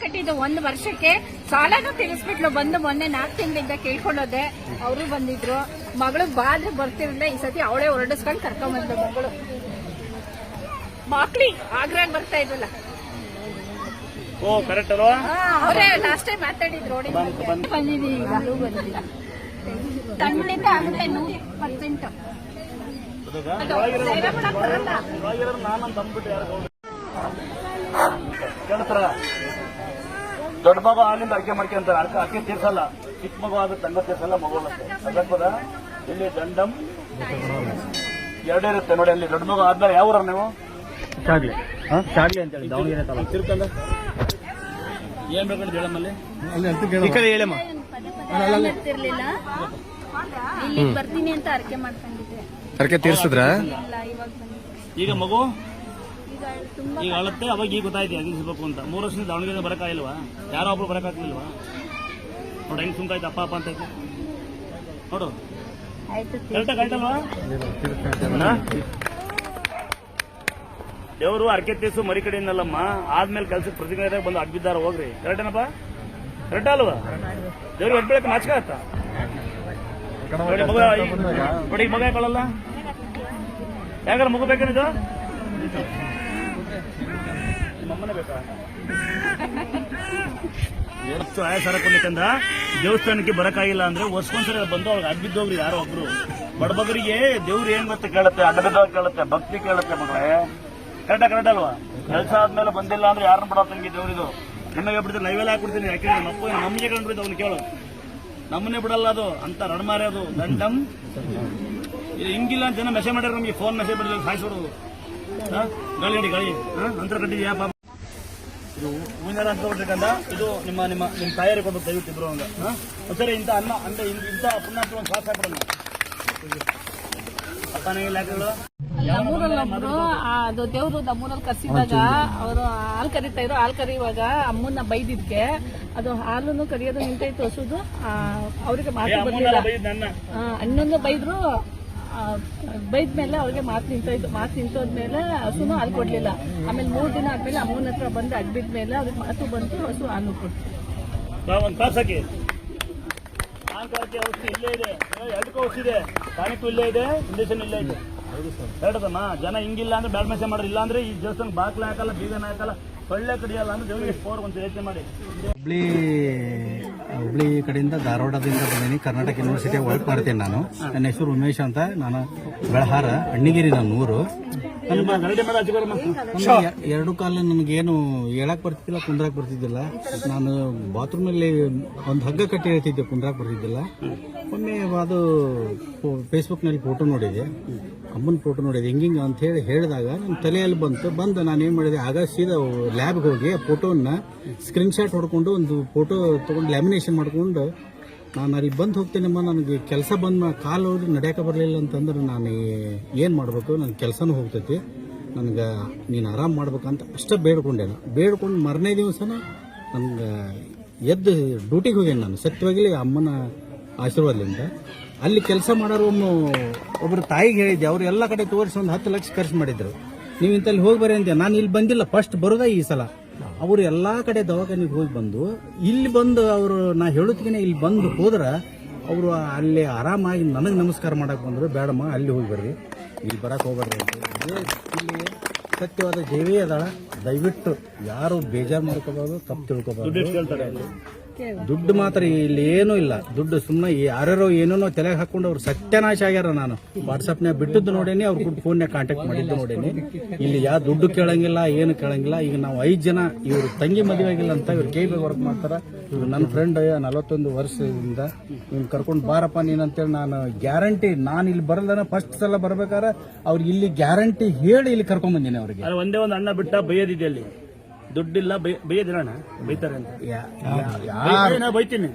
ಕಟ್ಟಿದ್ದು 1 ವರ್ಷಕ್ಕೆ ಸಾಲನೂ ತಿಳಿಸ್ಬಿಟ್ಲು. ಬಂದು ಮೊನ್ನೆ 4 ತಿಂಗಳಿಂದ ಕೇಳ್ಕೊಂಡೋದೆ. ಅವರು ಬಂದಿದ್ರು. ಮಗಳು ಬಾದ್ರೆ ಬರ್ತಿರ್ಲಿಲ್ಲ. ಈ ಸತಿ ಅವಳೇ ಹೊರಡಿಸ್ಕೊಂಡು ಕರ್ಕೊಂಡ್ಬಂದ್ಲು ಮಗಳು. ಮಕ್ಳಿ ಆಗ್ರಾಗ್ ಬರ್ತಾ ಇದ್ವಲ್ಲ. ಕರೆಕ್ಟ್ ಅಲ್ವಾ? ಅವರೇ ಲಾಸ್ಟ್ ಟೈಮ್ ಮಾತಾಡಿದ್ರು. ಬಂದಿದ್ದೀವಿ ಈಗ. ಖಂಡಿತ ಆಗುತ್ತೆ 100%. ಕೇಳ್ತಾರ ದೊಡ್ಡ ಮಗು ಆಗಿಂದ ಅರ್ಕೆ ಮಾಡ್ಕೊಂತಾರೆ. ಅರ್ಕೆ ತೀರ್ಸಲ್ಲ. ಚಿಕ್ಕ ಮಗು ಆಗುತ್ತೆ ತಂಗ ತೀರ್ಸಲ್ಲ, ಮಗು ಅದಕ್ಕದ ಇಲ್ಲಿ ದಂಡಂ 2 ಇರುತ್ತೆ ನೋಡಿ. ಅಲ್ಲಿ ದೊಡ್ಡ ಮಗು ಆದ್ಮೇಲೆ ಯಾವ ಊರ ನೀವು? ಶಾಗ್ಲಿ ಅಂತ ಹೇಳಿ ದಾವಣಗೆರೆ ತಾಲೂಕು ತಿರ್ಕಂದ. ಏನ್ ಬೇಕಂತ ಹೇಳಮ್ಮಲ್ಲಿ ಹೇಳಮ್ಮ. ಬರ್ತಿರ್ಲಿಲ್ಲ, ಇಲ್ಲಿ ಬರ್ತೀನಿ ಅಂತ ಅರ್ಕೆ ಮಾಡ್ಕೊಂಡಿದ್ದೆ. ಅರ್ಕೆ ತೀರ್ಸಿದ್ರ? ಈಗ ಮಗು ಈಗ ಅಳುತ್ತೆ. ಅವಾಗ ಈಗ ಗೊತ್ತಾಯ್ತು ಅಗಿಸ್ಬೇಕು ಅಂತ. 3 ವರ್ಷದಿಂದ ದಾವಣಗೆರೆ ಬರಕಾಗಿಲ್ವಾ? ಯಾರೋ ಒಬ್ರು ಬರಕಾಗ್ಲಿಲ್ವಾ? ನೋಡಿ ಹೆಂಗ್ ಸುಮ್ಕಾಯ್ತು ಅಪ್ಪ ಅಪ್ಪ ಅಂತ ನೋಡು. ಕರೆಕ್ಟಲ್ವಾ? ದೇವರು ಅರ್ಕೆ ತೀರ್ಸು ಮರಿ ಕಡೆಯಿಂದಲ್ಲಮ್ಮ. ಆದ್ಮೇಲೆ ಕೆಲ್ಸಕ್ಕೆ ಪ್ರತಿಜ್ಞೆ ಬಂದು ಅಡ್ಬಿದ್ದಾರ ಹೋಗ್ರಿ. ಕರೆಕ್ಟ್ ಏನಪ್ಪ? ಕರೆಕ್ಟ್ ಅಲ್ವಾ? ದೇವ್ರಿಗೆ ಅಡ್ಬಿಡಕ್ಕೆ ನಾಚಿಕೆ ಆತ ನೋಡಿ. ನೋಡಿ ಮಗ ಯಾಕಲ್ಲ? ಯಾಕಂದ್ರೆ ಮಗು ಬೇಕೇನಿದು? ನಮ್ಮನೆ ಬೇಕಾ? ಎಷ್ಟು ಆಯಾಸರ ಕೊಡ್ಲಿಕ್ಕಂದ ದೇವಸ್ಥಾನಕ್ಕೆ ಬರಕಾಗಿಲ್ಲ ಅಂದ್ರೆ ವರ್ಷಕ್ಕೊಂದ್ಸರಿ ಬಂದು ಅವ್ರಿಗೆ ಅಡ್ಬಿದ್ದೋಗ್ರಿ. ಯಾರೋ ಒಬ್ರು ಬಡಬಗರಿಗೆ ದೇವ್ರು ಏನ್ ಗೊತ್ತ ಕೇಳುತ್ತೆ, ಅಡ್ಡದಾಗ ಕೇಳುತ್ತೆ, ಭಕ್ತಿ ಕೇಳುತ್ತೆ ಮಗಳೇ. ಕರೆಕ್ಟ್ ಅಲ್ವಾ? ಕೆಲಸ ಆದ್ಮೇಲೆ ಬಂದಿಲ್ಲ ಅಂದ್ರೆ ಯಾರನ್ನ ಬಿಡೋದಂಗೆ ದೇವ್ರಿದು. ನಿಮಗೆ ಬಿಡ್ತೀನಿ, ಲೈವೆಲ್ಲ ಹಾಕ್ಬಿಡ್ತೀನಿ. ಯಾಕೆ ನಪ್ಪು ನಮಗೆ ಕಂಡ್ಬಿಡ್ತು ಅವ್ನು ಕೇಳು. ನಮ್ಮನ್ನೇ ಬಿಡಲ್ಲ ಅದು ಅಂತ ರಣಮಾರಿ. ಅದು ದಂಡಂ ಇದು ಹಿಂಗಿಲ್ಲ ಅಂತ ಜನ ಮೆಸೇಜ್ ಮಾಡ್ಯಾರ ನಮಗೆ. ಫೋನ್ ಮೆಸೇಜ್ ಮಾಡಿದ್ರೆ ಸಾಯಿಸೋದು. ಗಾಳಿ ಹಿಡಿ ಗಾಳಿ ಅಂತರ ಕಟ್ಟಿದ್ಯಾ ಪಾಪ. ಇದು ಹೂವಿನಾರ ಅಂತ ಕೊಡ್ಬೇಕಂದ. ಇದು ನಿಮ್ಮ ನಿಮ್ಮ ನಿಮ್ಮ ತಾಯಾರಿಗೆ ಕೊಡ್ಬೇಕು ದಯವಿಟ್ಟು ಇಬ್ರು ಹಂಗ. ಸರಿ ಇಂಥ ಅನ್ನ ಅಂದ್ರೆ ಇಂಥ ಪುಣ್ಯಾತ್ಮ ಒಂದು ಸಾಥ್ ಹಾಕೊಡೋಣ. ಅಪ್ಪನೇ ಇಲ್ಲ ಹಾಕಿಗಳು ನಮ್ಮೂರಲ್ಲೊಬ್ರು ಅದು ದೇವ್ರು ನಮ್ಮೂರಲ್ಲಿ ಕರ್ಸಿದಾಗ ಅವರು ಹಾಲು ಕರಿತಾ ಇದ್ರು. ಹಾಲು ಕರಿಯುವಾಗ ಅಮ್ಮನ್ನ ಬೈದಿದ್ಕೆ ಅದು ಹಾಲನ್ನು ಕರಿಯೋದು ನಿಂತೈತು. ಹಸುದು ಅವ್ರಿಗೆ ಮಾತು ಬರ್ಲಿಲ್ಲ. ಅಣ್ಣನ್ನು ಬೈದ್ರು. ಬೈದ್ಮೇಲೆ ಅವ್ರಿಗೆ ಮಾತು ನಿಂತೋಯ್ತು. ಮಾತು ನಿಂತೋದ್ಮೇಲೆ ಹಸುನು ಹಾಲು ಕೊಡ್ಲಿಲ್ಲ. ಆಮೇಲೆ 3 ದಿನ ಆದ್ಮೇಲೆ ಅಮ್ಮನ ಹತ್ರ ಬಂದು ಅಡ್ಬಿದ್ಮೇಲೆ ಅವ್ರಿಗೆ ಮಾತು ಬಂತು. ಹಸು ಹಾಲು ಕೊಡ್ತು. ಒಂದು ಕಾಸಕ್ಕೆ ಅಹಂಕಾರಕ್ಕೆ ಔಷಧಿ ಇಲ್ಲೇ ಇದೆ. 2 ಔಷಧಿ ಇದೆ. ಟಾನಿಕ್ ಇಲ್ಲೇ ಇದೆ, ಇಂಜೆಕ್ಷನ್ ಇಲ್ಲೇ ಇದೆ. ಹೇಳ್ದಮ್ಮ ಜನ ಹಿಂಗಿಲ್ಲ ಅಂದ್ರೆ ಬ್ಯಾಡ್ ಮೆಸೇಜ್ ಮಾಡ್ರಿ. ಇಲ್ಲ ಅಂದ್ರೆ ಈ ದೇವಸ್ಥಾನ ಬಾಕ್ಲ ಹಾಕಲ್ಲ, ಬೀಗನ ಹಾಕಲ್ಲ, ಸೊಳ್ಳೆ ಕಡಿಯಲ್ಲ ಅಂದ್ರೆ ದೇವರಿಗೆ ಸ್ಕೋರ್ ಒಂದು ಯೋಚನೆ ಮಾಡಿ. ಹುಬ್ಳಿ ಕಡೆಯಿಂದ ಧಾರವಾಡದಿಂದ ಬಂದೀನಿ. ಕರ್ನಾಟಕ ಯೂನಿವರ್ಸಿಟಿ ವರ್ಕ್ ಮಾಡ್ತೀನಿ ನಾನು. ನನ್ನ ಹೆಸರು ಉಮೇಶ್ ಅಂತ. ನಾನು ಬೆಳಹಾರ ಅಣ್ಣಿಗಿರಿ ನನ್ನ ಊರು. 2 ಕಾಲ ನನಗೇನು ಹೇಳಕ್ ಬರ್ತಿದ್ದಿಲ್ಲ, ಕುಂದ್ರಾಕ್ ಬರ್ತಿದ್ದಿಲ್ಲ. ನಾನು ಬಾತ್ರೂಮಲ್ಲಿ ಒಂದು ಹಗ್ಗ ಕಟ್ಟಿ ಹೇಳ್ತಿದ್ದೆ, ಕುಂದ್ರಾಕ್ ಬರ್ತಿದ್ದಿಲ್ಲ. ಒಮ್ಮೆ ಅದು ಫೇಸ್ಬುಕ್ನಲ್ಲಿ ಫೋಟೋ ನೋಡಿದೆ, ಅಮ್ಮನ ಫೋಟೋ ನೋಡಿದೆ. ಹಿಂಗಿಂಗ ಅಂತ ಹೇಳಿ ಹೇಳಿದಾಗ ನನ್ನ ತಲೆಯಲ್ಲಿ ಬಂದು ನಾನು ಏನು ಮಾಡಿದೆ, ಆಗ ಸೀದಾ ಲ್ಯಾಬ್ಗೆ ಹೋಗಿ ಆ ಫೋಟೋನ ಸ್ಕ್ರೀನ್ ಶಾಟ್ ಹೊಡ್ಕೊಂಡು ಒಂದು ಫೋಟೋ ತೊಗೊಂಡು ಲ್ಯಾಮಿನೇಷನ್ ಮಾಡ್ಕೊಂಡು ನಾನು ಅಲ್ಲಿ ಬಂದು ಹೋಗ್ತೇನಮ್ಮ. ನನಗೆ ಕೆಲಸ ಬಂದು ಕಾಲು ಹೋಗಿ ನಡೆಯೋಕೆ ಬರಲಿಲ್ಲ ಅಂತಂದ್ರೆ ನಾನು ಏನು ಮಾಡಬೇಕು? ನನ್ನ ಕೆಲಸನೂ ಹೋಗ್ತೈತಿ, ನನಗೆ ನೀನು ಆರಾಮ್ ಮಾಡ್ಬೇಕಂತ ಅಷ್ಟೇ ಬೇಡ್ಕೊಂಡೆ. ಬೇಡ್ಕೊಂಡು ಮರನೇ ದಿವಸನ ನನಗೆ ಎದ್ದು ಡ್ಯೂಟಿಗೆ ಹೋಗೇನೆ ನಾನು. ಸತ್ಯವಾಗಲಿ ಅಮ್ಮನ ಆಶೀರ್ವಾದದಿಂದ ಅಲ್ಲಿ ಕೆಲಸ ಮಾಡೋರು ಒಬ್ಬರು ತಾಯಿಗೆ ಹೇಳಿದ್ದೆ. ಅವರು ಎಲ್ಲ ಕಡೆ ತೋರಿಸಿ ಒಂದು 10 ಲಕ್ಷ ಖರ್ಚು ಮಾಡಿದ್ರು. ನೀವು ಇಂತಲ್ಲಿ ಹೋಗಿ ಬರ್ರಿ ಅಂತ. ನಾನು ಇಲ್ಲಿ ಬಂದಿಲ್ಲ, ಫಸ್ಟ್ ಬರೋದ ಈ ಸಲ. ಅವರು ಎಲ್ಲಾ ಕಡೆ ದವಾಖಾನೆಗೆ ಹೋಗಿ ಬಂದು ಇಲ್ಲಿ ಬಂದು ಅವರು ನಾ ಹೇಳೋದಕ್ಕೆ ಇಲ್ಲಿ ಬಂದು ಹೋದ್ರೆ ಅವರು ಅಲ್ಲಿ ಆರಾಮಾಗಿ ನನಗೆ ನಮಸ್ಕಾರ ಮಾಡಕ್ ಬಂದ್ರು. ಬೇಡಮ್ಮ ಅಲ್ಲಿ ಹೋಗಿ ಬರ್ರಿ, ಇಲ್ಲಿ ಬರಕ್ ಹೋಗ್ಬರ್ರಿ ಅಂತ. ಇಲ್ಲಿ ಸತ್ಯವಾದ ದೇವಿ ಅದಾಳ. ದಯವಿಟ್ಟು ಯಾರು ಬೇಜಾರು ಮಾಡ್ಕೋಬಾರ್ದು, ತಪ್ಪು ತಿಳ್ಕೊಬಾರ್ದು. ದುಡ್ಡು ಮಾತ್ರ ಇಲ್ಲಿ ಏನೂ ಇಲ್ಲ. ದುಡ್ಡು ಸುಮ್ಮನೆ ಯಾರ್ಯಾರೋ ಏನೇನೋ ತಲೆಗೆ ಹಾಕೊಂಡು ಅವ್ರು ಸತ್ಯನಾಶ ಆಗ್ಯಾರ. ನಾನು ವಾಟ್ಸಪ್ನಾಗ ಬಿಟ್ಟದ್ದು ನೋಡೇನಿ, ಅವ್ರ ಕೂಡ ಫೋನ್ಯಾಗ ಕಾಂಟ್ಯಾಕ್ಟ್ ಮಾಡಿದ್ದು ನೋಡೇನಿ. ಇಲ್ಲಿ ಯಾವ ದುಡ್ಡು ಕೇಳಂಗಿಲ್ಲ, ಏನು ಕೇಳಂಗಿಲ್ಲ. ಈಗ ನಾವು 5 ಜನ, ಇವ್ರು ತಂಗಿ ಮದುವೆ ಆಗಿಲ್ಲ ಅಂತ ಇವ್ರು KB ವರ್ಕ್ ಮಾಡ್ತಾರ. ಇವ್ರು ನನ್ನ ಫ್ರೆಂಡ್ 41 ವರ್ಷದಿಂದ. ಇವ್ನು ಕರ್ಕೊಂಡು ಬಾರಪ್ಪ ನೀನಂತೇಳಿ ನಾನು ಗ್ಯಾರಂಟಿ, ನಾನು ಇಲ್ಲಿ ಬರಲ್ದಾನ ಫಸ್ಟ್ ಸಲ ಬರ್ಬೇಕಾದ್ರೆ ಅವ್ರಿಗೆ ಇಲ್ಲಿ ಗ್ಯಾರಂಟಿ ಹೇಳಿ ಇಲ್ಲಿ ಕರ್ಕೊಂಡ್ ಬಂದೀನಿ ಅವ್ರಿಗೆ. ಒಂದೇ ಒಂದು ಅಣ್ಣ ಬಿಟ್ಟ ಬೈಯೋದಿದೆ ಅಲ್ಲಿ. ದುಡ್ಡಿಲ್ಲ ಬೈಯದಿರೋಣ, ಬೈತಾರೆ ಅಂತ ಬೈತೀನಿ.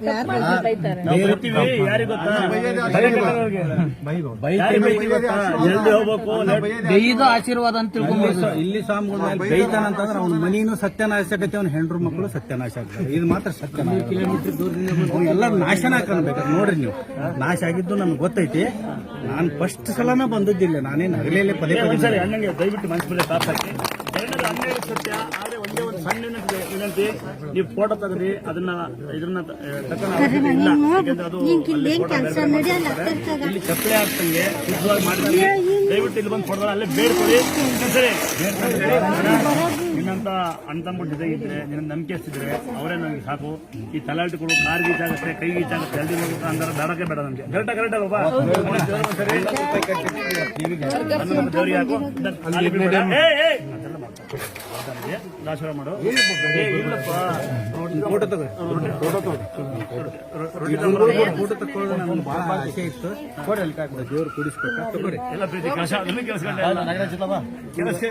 ಯಾರಿಗೆ ಗೊತ್ತಾ? ಜಲ್ದಿ ಹೋಗ್ಬೇಕು, ಬೈದು ಆಶೀರ್ವಾದ ಅಂತ ತಿಳ್ಕೊಂಡ್ಬಾರ್ದು. ಇಲ್ಲಿ ಸ್ವಾಮಿಗಳ ಮೇಲೆ ಬೈತಾನಂತಂದ್ರೆ ಅವ್ನ ಮನಿನೂ ಸತ್ಯನಾಶ ಆಗತ್ತೆ, ಅವ್ನ ಹೆಂಡ್ರು ಮಕ್ಕಳು ಸತ್ಯನಾಶ ಆಗ್ತಾರೆ. ಇದು ಮಾತ್ರ ಸತ್ಯ. ಕಿಲೋಮೀಟರ್ ದೂರದಿಂದ ಎಲ್ಲ ನಾಶನ ಹಾಕಬೇಕು. ನೋಡ್ರಿ ನೀವು, ನಾಶ ಆಗಿದ್ದು ನಮ್ಗೆ ಗೊತ್ತೈತಿ. ನಾನು ಫಸ್ಟ್ ಸಲನ ಬಂದದ್ದಿಲ್ಲ, ನಾನೇನು ಹಗಲೇ ಪದೇ ಅಣ್ಣಂಗೆ ದಯವಿಟ್ಟು ಮನಸ್ಸು ಕಾಪಾಕಿ. ಸತ್ಯ. ಆದ್ರೆ ಒಂದೇ ಒಂದು ಸಣ್ಣ ವಿನಂತಿ, ನೀವು ಫೋಟೋ ತೆಗೆದಿ ಇದನ್ನ ತಕ್ಕ ಇಲ್ಲ, ಯಾಕಂದ್ರೆ ಅದು ಇಲ್ಲಿ ಚಪ್ಪಳೆ ಆಗ್ತಂಗೆ ಶುದ್ಧವಾಗಿ ಮಾಡ್ತೀವಿ. ದಯವಿಟ್ಟು ಇಲ್ಲಿ ಬಂದು ಫೋಟೋ ಅಲ್ಲೇ ಬೇಡ್ಕೊಳ್ಳಿ. ಸರಿ, ನಿನ್ನಂತ ಅಣ್ತಂಬ ಜೊತೆ ಇದ್ರೆ, ನಿನ್ನ ನಂಬಿಕೆ ಇದ್ರೆ ಅವರೇ ನಮಗೆ ಸಾಕು. ಈ ತಲಾಟೆಗಳು ಕಾರ್ ಗೀಚಾಗುತ್ತೆ, ಕೈ ಗೀಚಾಗುತ್ತೆ, ಜಲ್ದಿ ಹೋಗುತ್ತೆ ಅಂದ್ರೆ ಬೇಡಕ್ಕೆ ಬೇಡ ನಮ್ಗೆ. ಕರೆಕ್ಟ್ ಅಲ್ವಾ? ದೇವ್ರಿಗೆ ಹಾಕು, ಆಶೀರ್ವಾದ ಮಾಡು. ಇಲ್ಲಪ್ಪ, ಫೋಟೋ ತಗೊಳ್ಳೋದು ನಮ್ಗೆ ಬಹಳ ಆಸೆ ಇತ್ತು. ದೇವ್ರು ಕೂಡಿಸ್ಕೊಟ್ಟ. ತಗೋರಿ ಎಲ್ಲ ಪ್ರೀತಿ ಕೆಲಸ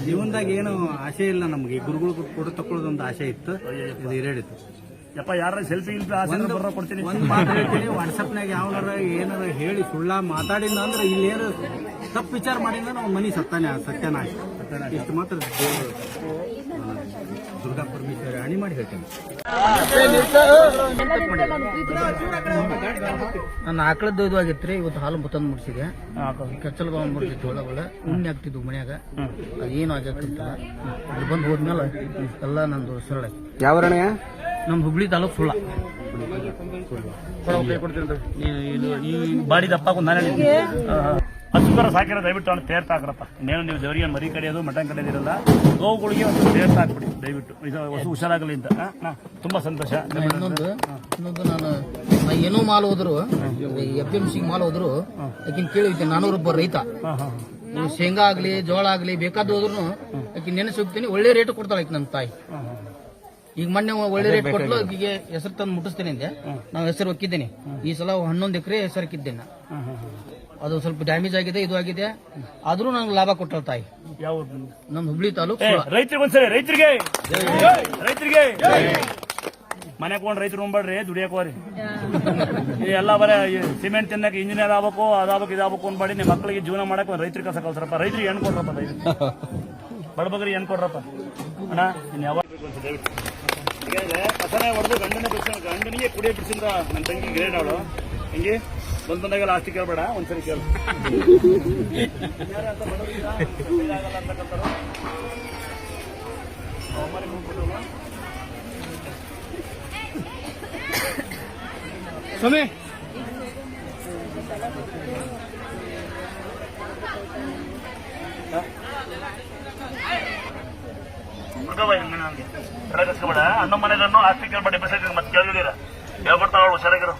ಜೀವನದಾಗ ಏನು ಆಸೆ ಇಲ್ಲ ನಮ್ಗೆ. ಗುರುಗಳು ಫೋಟೋ ತಕೊಳ್ಳೋದೊಂದು ಆಸೆ ಇತ್ತು, ಇದು ಈಡೇರಿತ್ತು. ಯಪ್ಪ, ಯಾರ ಸೆಲ್ಫಿ ಇಲ್ಲ ಆಸೆ ಕೊಡ್ತೀನಿ. ಒಂದು ಮಾತು ಹೇಳ್ತೀನಿ, ವಾಟ್ಸಪ್ನಾಗ ಯಾವನಾರ ಏನಾರ ಹೇಳಿ ಸುಳ್ಳ ಮಾತಾಡಿದ ಅಂದ್ರೆ ಇಲ್ಲೇನು ತಪ್ಪು ವಿಚಾರ ಮಾಡಿದ ನಾವು ಮನಿ ಸತ್ಯನಾಶ. ಇಷ್ಟು ಮಾತ್ರ ದೇವರು ದುರ್ಗಾ ಪರಮೇಶ್ವರಿ ಹಣಿ ಮಾಡಿ ಹೇಳ್ತೇನೆ. ನನ್ನ ಆಕಳದ್ದು ಇದು ಆಗಿತ್ರಿ, ಇವತ್ತು ಹಾಲು ತಂದು ಮುಡ್ಸಿದೆ. ಕೆಚ್ಚಲ್ ಮುಡ್ಸಿತ್ತು, ಒಳಗೊಳ ಉಣ್ಣೆ ಆಗ್ತಿದ್ವು ಮನ್ಯಾಗ. ಅದೇನು ಆಗ್ತಿಲ್ಲ. ಅಲ್ಲಿ ಬಂದು ಹೋದ್ಮೇಲೆ ಎಲ್ಲ ನಂದು ಸರಳ. ಯಾವ ರಣಯ? ನಮ್ಮ ಹುಬ್ಳಿ ತಾಲೂಕು ಸುಳ್ಳ. ಈ ಬಾಡಿ ದಪ್ಪ ಹಸುಕರ ಸಾಕಿರೋ ದಯವಿಟ್ಟು ಅವ್ನು ತೇರ್ತಾ ಹಾಕ್ರಪ್ಪ. ಇನ್ನೇನು ನೀವು ದೇವರಿಗೆ ಮರಿ ಕಡಿಯೋದು ಮಟನ್ ಕಡಿಯೋದಿರಲ್ಲ. ಗೋವುಗಳಿಗೆ ಒಂದು ತೇರ್ತಾ ಹಾಕ್ಬಿಡಿ ದಯವಿಟ್ಟು, ಇದು ಹುಷಾರಾಗಲಿ ಅಂತ. ತುಂಬಾ ಸಂತೋಷ. ಇನ್ನೊಂದು ನಾನು ಏನೋ ಮಾಲ್ ಹೋದ್ರು, FMC ಮಾಲ್ ಹೋದ್ರು, ಆಕಿನ ಕೇಳಿದ್ದೆ. ನಾನು ಒಬ್ಬ ರೈತ, ಶೇಂಗಾ ಆಗ್ಲಿ ಜೋಳ ಆಗ್ಲಿ ಬೇಕಾದ ಹೋದ್ರು ಆಕಿನ ನೆನೆಸಿ ಹೋಗ್ತೀನಿ. ಒಳ್ಳೆ ರೇಟ್ ಕೊಡ್ತಾಳೆ ಆಕಿ ನನ್ನ ತಾಯಿ. ಈಗ ಮೊನ್ನೆ ಒಳ್ಳೆ ರೇಟ್ ಕೊಟ್ಟಲು, ಆಕಿಗೆ ಹೆಸರು ತಂದು ಮುಟ್ಟಿಸ್ತೇನೆ ಅಂದೆ. ನಾವು ಹೆಸರು ಒಕ್ಕಿದ್ದೇನೆ. ಈ ಸಲ 11 ಎಕರೆ ಹೆಸರು ಹಾಕಿದ್ದೇನೆ. ಅದು ಸ್ವಲ್ಪ ಡ್ಯಾಮೇಜ್ ಆಗಿದೆ, ಇದು ಆಗಿದೆ, ಆದ್ರೂ ನಂಗೆ ಲಾಭ ಕೊಟ್ಟಳ ತಾಯಿ. ಯಾವ ನಮ್ ಹುಬ್ಳಿ ತಾಲೂಕು. ರೈತರಿಗೆ ಒಂದ್ಸರಿ, ರೈತರಿಗೆ ಮನೆ ಕೊಂಡು ರೈತರು ಹೋಗ್ಬೇಡ್ರಿ, ದುಡಿಯಕ್ ಹೋರಿ. ಎಲ್ಲ ಬರೀ ಸಿಮೆಂಟ್ ತಿನ್ನಕ್ ಇಂಜಿನಿಯರ್ ಆಗ್ಬೇಕು, ಅದಾಗಬೇಕು, ಇದಾಗಬೇಕು ಅನ್ಬೇಡಿ. ನಿಮ್ಮ ಮಕ್ಕಳಿಗೆ ಜೀವನ ಮಾಡಕ್ ರೈತರಿಗೆ ಕೆಲಸ ಕಲ್ಸ್ರಪ್ಪ. ರೈತರಿಗೆ ಹೆಣ್ಣು ಕೊಡ್ರಪ್ಪ, ದಯವಿಟ್ಟು ಬಡಬಗ್ರಿಗೆ ಹೆಣ್ಣು ಕೊಡ್ರಪ್ಪ ಅಣ್ಣ. ಇನ್ನು ಯಾವಾಗ ದಯವಿಟ್ಟು ಕಸನೆ ಹೊಡೆದು ಗಂಡನಿಗೆ ಕುಡಿಯೋ ಬಿಡಿಸಿದ ನನ್ನ ತಂಗಿ ಗ್ರೇಡ್ ಅವಳು. ಹಿಂಗೆ ಬಂದಾಗೆಲ್ಲ ಆಸ್ತಿ ಕೇಳ್ಬೇಡ, ಒಂದ್ಸರಿ ಕೇಳು. ಸ್ವಾಮಿ ಅಣ್ಣ ಮನೆಯನ್ನು ಆಸ್ತಿ ಕೇಳ್ಬೇಡ, ಮತ್ತೆ ಕೇಳಿದಿರ ಹೇಳ್ಕೊಡ್ತಾವ ಹುಷಾರಾಗಿರೋ.